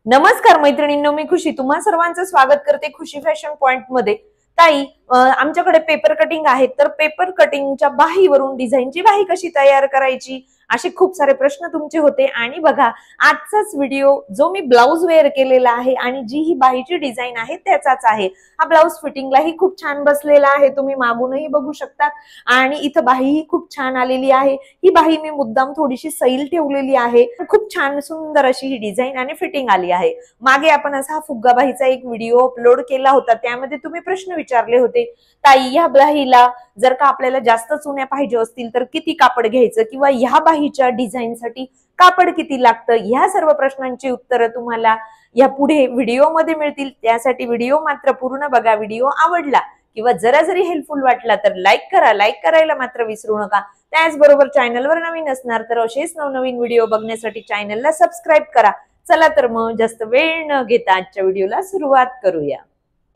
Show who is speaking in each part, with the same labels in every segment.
Speaker 1: नमस्कार मैत्रिणींनो, मी खुशी तुम्हा सर्वांचं स्वागत करते खुशी फॅशन पॉइंट मध्ये। ताई, आमच्याकडे पेपर कटिंग आहे, तर पेपर कटिंगच्या बाहीवरून डिझाईनची बाही कशी तयार करायची असे खूप सारे प्रश्न तुमचे होते। आणि बघा, आजचाच व्हिडिओ जो मी ब्लाउज वेअर केलेला आहे आणि जी ही बाहीची डिझाईन आहे त्याचाच आहे। हा ब्लाउज फिटिंगलाही खूप छान बसलेला आहे, तुम्ही मागूनही बघू शकता। आणि इथं बाहीही खूप छान आलेली आहे। ही बाही मी मुद्दाम थोडीशी सैल ठेवलेली आहे, खूप छान सुंदर अशी ही डिझाईन आणि फिटिंग आली आहे। मागे आपण असा फुग्गा बाहीचा एक व्हिडिओ अपलोड केला होता, त्यामध्ये तुम्ही प्रश्न विचारले होते, ताई या बाहीला जर का आपल्याला जास्त चुन्या पाहिजे असतील तर किती कापड घ्यायचं, किंवा ह्या बाहीच्या डिझाईन साठी कापड किती लागतं, ह्या सर्व प्रश्नांची उत्तरं तुम्हाला या पुढे व्हिडिओ मध्ये मिळतील। त्यासाठी व्हिडिओ मात्र पूर्ण बघा। व्हिडिओ आवडला किंवा जरा जरी हेल्पफुल वाटला तर लाईक करा, लाईक करायला मात्र विसरू नका। त्याचबरोबर चॅनलवर नवीन असणार तर असेच नवनवीन व्हिडिओ बघण्यासाठी चॅनलला सबस्क्राईब करा। चला तर मग जास्त वेळ न घेता आजच्या व्हिडिओला सुरुवात करूया।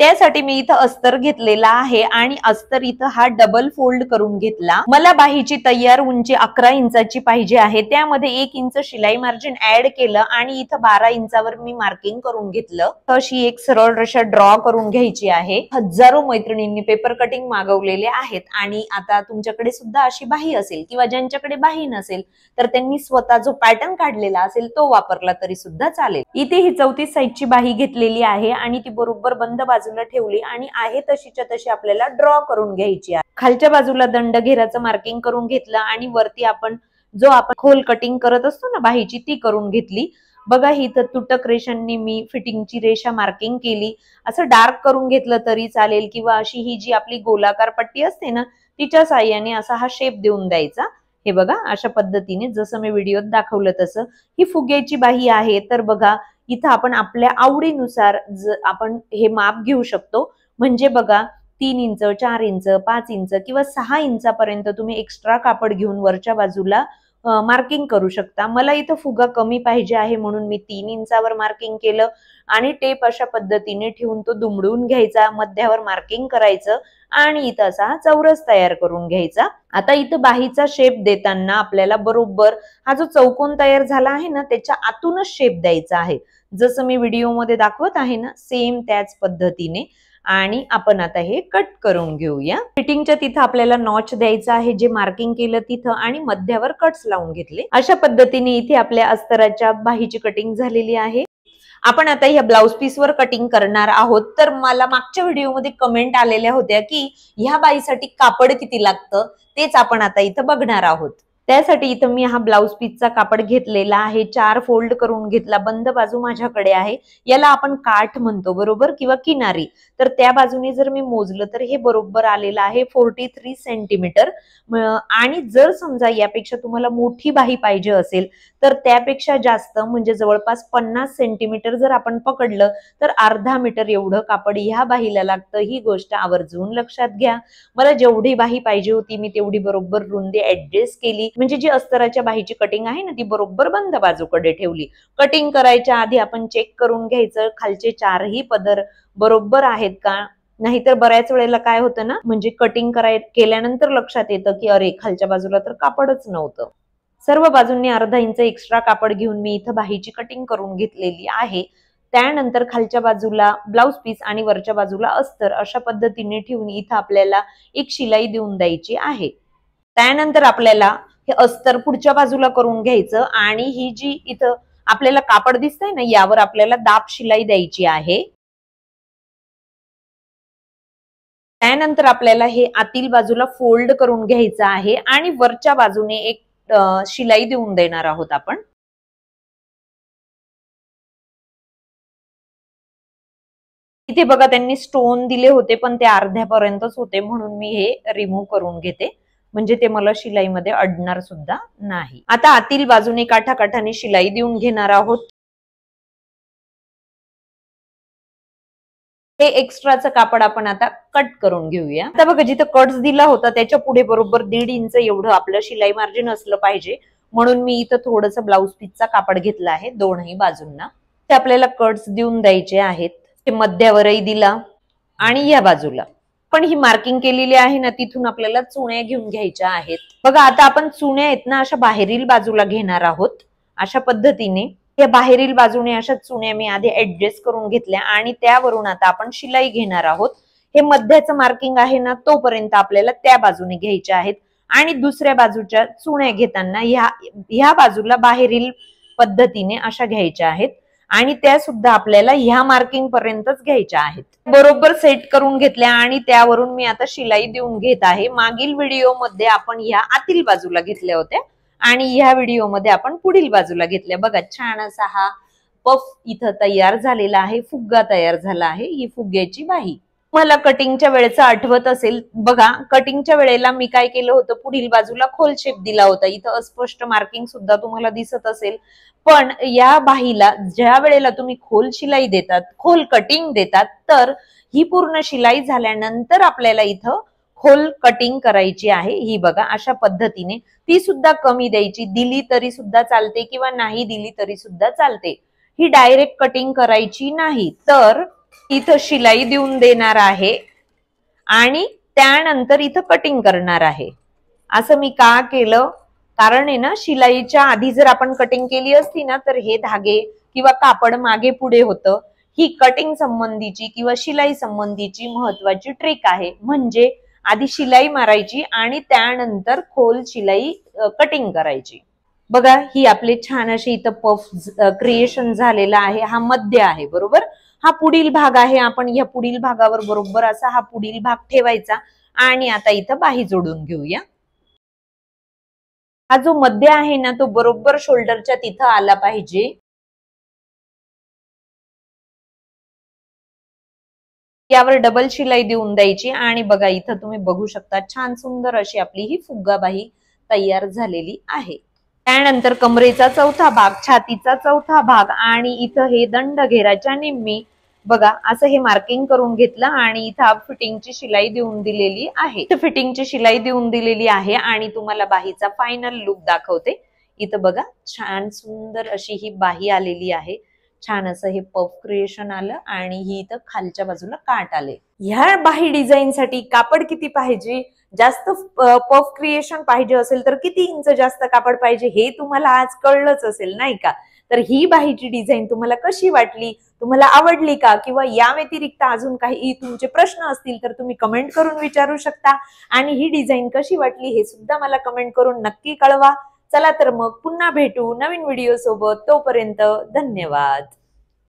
Speaker 1: त्यासाठी मी इथं अस्तर घेतलेला आहे आणि अस्तर इथं हा डबल फोल्ड करून घेतला। मला बाहीची तयार उंची 11 इंचाची पाहिजे आहे, त्यामध्ये 1 इंच शिलाई मार्जिन ऍड केलं आणि इथं 12 इंचावर मी मार्किंग करून घेतलं। अशी एक सरळ रेषा ड्रॉ करून घ्यायची आहे। हजारो मैत्रिणींनी पेपर कटिंग मागवलेले आहेत आणि आता तुमच्याकडे सुद्धा अशी बाही असेल किंवा ज्यांच्याकडे बाही नसेल तर त्यांनी स्वतः जो पॅटर्न काढलेला असेल तो वापरला तरी सुद्धा चालेल। इथे ही 34 साईजची बाही घेतलेली आहे आणि ती बरोबर बंद बाजूला ठेवली आणि आहे तशीच्या तशी आपल्याला ड्रॉ करून घ्यायची आहे। खालच्या बाजूला दंड घेराचं मार्किंग करून घेतलं आणि वरती आपण खोल कटिंग करत असतो ना बाहीची, ती करून घेतली। बघा, इथं तुटक रेषांनी मी फिटिंगची रेषा मार्किंग केली। असं डार्क करून घेतलं तरी चालेल किंवा अशी ही जी आपली गोलाकार पट्टी असते ना तिच्या साहाय्याने असा हा शेप देऊन द्यायचा। हे बघा, अशा पद्धतीने जसं मी व्हिडिओत दाखवलं तसं ही फुग्याची बाही आहे। तर बघा, इथं आपण आपल्या आवडीनुसार आपण हे माप घेऊ शकतो। म्हणजे बघा, 3 इंच, 4 इंच, 5 इंच किंवा 6 इंचापर्यंत तुम्ही एक्स्ट्रा कापड घेऊन वरच्या बाजूला मार्किंग करू शकता। मला इथं फुगा कमी पाहिजे आहे म्हणून मी 3 इंचावर मार्किंग केलं आणि टेप अशा पद्धतीने ठेवून तो दुमडून घ्यायचा, मध्यावर मार्किंग करायचं आणि इथं असा चौरस तयार करून घ्यायचा। आता इथं बाहीचा शेप देताना आपल्याला बरोबर हा जो चौकोन तयार झाला आहे ना त्याच्या आतूनच शेप द्यायचा आहे, जसं मी व्हिडिओ मध्ये दाखवत आहे ना सेम त्याच पद्धतीने। आणि आपण आता हे कट करून घेऊया। फिटिंगच्या तिथं आपल्याला नॉच द्यायचा आहे, जे मार्किंग केलं तिथं, आणि मध्यावर कट्स लावून घेतले। अशा पद्धतीने इथे आपल्या अस्तराच्या बाहीची कटिंग झालेली आहे। आपण आता ह्या ब्लाउज पीसवर कटिंग करणार आहोत। तर मला मागच्या व्हिडिओमध्ये कमेंट आलेल्या होत्या की ह्या बाईसाठी कापड किती लागतं, तेच आपण आता इथं बघणार आहोत। त्यासाठी इथं मी हा ब्लाउज पीसचा कापड घेतलेला आहे, 4 फोल्ड करून घेतला। बंद बाजू माझ्याकडे आहे, याला आपण काठ म्हणतो बरोबर, किंवा किनारी। तर त्या बाजूने जर मी मोजलं तर हे बरोबर आलेलं आहे 43 सेंटीमीटर। आणि जर समजा यापेक्षा तुम्हाला मोठी बाही पाहिजे असेल तर त्यापेक्षा जास्त म्हणजे जवळपास 50 सेंटीमीटर जर आपण पकडलं तर अर्धा मीटर एवढं कापड ह्या बाहीला लागतं। ही गोष्ट आवर्जून लक्षात घ्या। मला जेवढी बाही पाहिजे होती मी तेवढी बरोबर रुंदी ऍडजस्ट केली, म्हणजे जी अस्तराच्या बाहीची कटिंग आहे ना ती बरोबर बंद बाजूकडे ठेवली। कटिंग करायच्या आधी आपण चेक करून घ्यायचं खालचे 4ही पदर बरोबर आहेत का, नाहीतर बऱ्याच वेळेला काय होतं ना, म्हणजे कटिंग केल्यानंतर लक्षात येतं की अरे खालच्या बाजूला तर कापडच नव्हतं। सर्व बाजूंनी अर्धा इंच एक्स्ट्रा कापड घेऊन मी इथं बाहीची कटिंग करून घेतलेली आहे। त्यानंतर खालच्या बाजूला ब्लाउज पीस आणि वरच्या बाजूला अस्तर अशा पद्धतीने ठेवून इथं आपल्याला एक शिलाई देऊन द्यायची आहे। त्यानंतर आपल्याला हे अस्तर पुढच्या बाजूला करून घ्यायचं आणि ही जी इथं आपल्याला कापड दिसतंय ना यावर आपल्याला दाब शिलाई द्यायची आहे। त्यानंतर आपल्याला हे आतील बाजूला फोल्ड करून घ्यायचं आहे आणि वरच्या बाजूने एक शिलाई देऊन देणार आहोत आपण। इथे बघा, त्यांनी स्टोन दिले होते पण ते अर्ध्यापर्यंतच होते म्हणून मी हे रिमूव्ह करून घेते, म्हणजे ते मला शिलाईमध्ये अडणार सुद्धा नाही। आता आतील बाजूने काठाकाठाने शिलाई देऊन घेणार आहोत। हे एक्स्ट्राचं कापड आपण आता कट करून घेऊया। आता बघा, जिथं कट्स दिला होता त्याच्या पुढे बरोबर 1.5 इंच एवढं आपलं शिलाई मार्जिन असलं पाहिजे, म्हणून मी इथं थोडंसं ब्लाउज पीसचा कापड घेतला आहे दोनही बाजूंना। ते आपल्याला कट्स देऊन द्यायचे आहेत, ते मध्यावरही दिला आणि या बाजूला पण ही मार्किंग केलेली आहे ना तिथून आपल्याला चुण्या घेऊन घ्यायच्या आहेत। बघा, आता आपण चुण्या आहेत ना अशा बाहेरील बाजूला घेणार आहोत अशा पद्धतीने। या बाहेरील बाजूने अशा चुण्या मी आधी ऍडजस्ट करून घेतल्या आणि त्यावरून आता आपण शिलाई घेणार आहोत. हे मध्याचं मार्किंग आहे ना, तोपर्यंत आपल्याला त्या बाजूने घ्यायचे आहेत आणि दुसऱ्या बाजूच्या चुण्या घेताना ह्या बाजूला बाहेरील पद्धतीने अशा घ्यायच्या आहेत आणि त्या सुद्धा आपल्याला ह्या मार्किंग पर्यंतच घ्यायच्या आहेत. बरोबर सेट करून घेतल्या आणि त्यावरून मी आता शिलाई देऊन घेत आहे. मागील व्हिडिओमध्ये आपण ह्या आतील बाजूला घेतल्या होत्या आणि ह्या व्हिडिओमध्ये आपण पुढील बाजूला घेतल्या. बघा, छान असा हा पफ इथं तयार झालेला आहे, फुग्गा तयार झाला आहे. ही फुग्याची बाही मला कटिंगच्या वेळेचं आठवत असेल. बघा, कटिंगच्या वेळेला मी काय केलं होतं, पुढील बाजूला खोल शेप दिला होता. इथं अस्पष्ट मार्किंग सुद्धा तुम्हाला दिसत असेल. पण या बाहीला ज्या वेळेला तुम्ही खोल शिलाई देतात, खोल कटिंग देतात, तर ही पूर्ण शिलाई झाल्यानंतर आपल्याला इथं खोल कटिंग करायची आहे. ही बघा, अशा पद्धतीने ती सुद्धा कमी द्यायची, दिली तरी सुद्धा चालते किंवा नाही दिली तरी सुद्धा चालते. ही डायरेक्ट कटिंग करायची नाही. तर इथं शिलाई देऊन देणार आहे आणि त्यानंतर इथं कटिंग करणार आहे. असं मी का केलं, कारण आहे ना, शिलाईच्या आधी जर आपण कटिंग केली असती ना, तर हे धागे किंवा कापड मागे पुढे होतं. ही कटिंग संबंधीची किंवा शिलाई संबंधीची महत्वाची ट्रिक आहे. म्हणजे आधी शिलाई मारायची आणि त्यानंतर खोल शिलाई कटिंग करायची. बघा, ही आपली छान अशी इथं पफ क्रिएशन झालेला आहे. हा मध्य आहे, बरोबर. हा पुढील भाग आहे. आपण या पुढील भागावर बरोबर असा हा पुढील भाग ठेवायचा आणि आता इथं बाही जोडून घेऊया. हा जो मध्य आहे ना, तो बरोबर शोल्डरच्या तिथं आला पाहिजे. यावर डबल शिलाई देऊन द्यायची आणि बघा, इथं तुम्ही बघू शकता छान सुंदर अशी आपली ही फुग्गा बाही तयार झालेली आहे. त्यानंतर कमरेचा चौथा भाग, छातीचा चौथा भाग आणि इथं हे दंड घेराच्या निम्मी बघा असं हे मार्किंग करून घेतलं आणि इथं फिटिंगची शिलाई देऊन दिलेली आहे. फिटिंगची शिलाई देऊन दिलेली आहे आणि तुम्हाला बाहीचा फायनल लुक दाखवते. इथं बघा, छान सुंदर अशी ही बाही आलेली आहे. छान असं हे पफ क्रिएशन आलं आणि ही इथं खालच्या बाजूला काट आले. ह्या बाही डिझाईन साठी कापड किती पाहिजे, जास्त पफ क्रिएशन पाहिजे असेल तर किती इंच जास्त कापड पाहिजे, हे तुम्हाला आज कळलंच असेल, नाही का. तर ही बाहीची डिझाईन तुम्हाला कशी वाटली, तुम्हाला आवडली का, किंवा या व्यतिरिक्त अजून काही तुमचे प्रश्न असतील तर तुम्ही कमेंट करून विचारू शकता. आणि ही डिझाईन कशी वाटली हे सुद्धा मला कमेंट करून नक्की कळवा. चला तर मग पुन्हा भेटू नवीन व्हिडिओ सोबत. तोपर्यंत धन्यवाद.